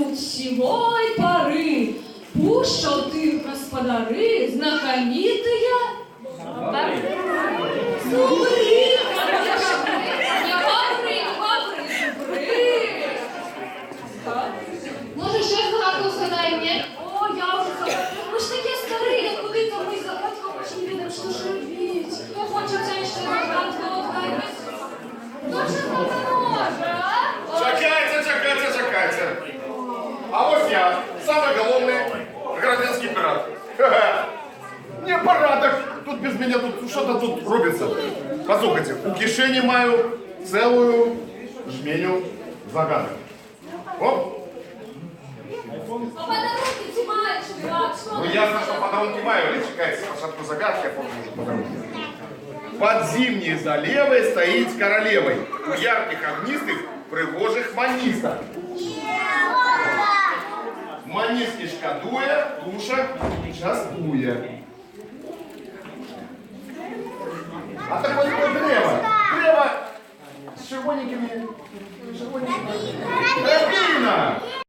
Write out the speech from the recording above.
ждут сивой поры. Пушоты господари, знакомитые зубры, конечно. Не бобры, зубры. Може, щось багато згадай мені? О, я уже забыла. Ми ж такі старі, куди то ми за батьком очень любимо, що ж робити. Хто хоче це ще розгадку отгадати? Ну, що це може, а? Чекайте. А ось я, самый головный гражданский пират. Ха-ха. Не порядок. Тут без меня тут что-то тут робится. Послухайте, у кишені маю целую жменю загадок. Оп. А подарунки ці маєш, пират, що? Ну ясно, что подарунки маю, але чекайте, спочатку загадки, а потом уже подарунки. Под зимней заливой стоит королевой. У ярких огнистых пригожих манистов. Маниски шкадуя, душа частуя. А так вот древо. Древо с червоненькими. Дробина!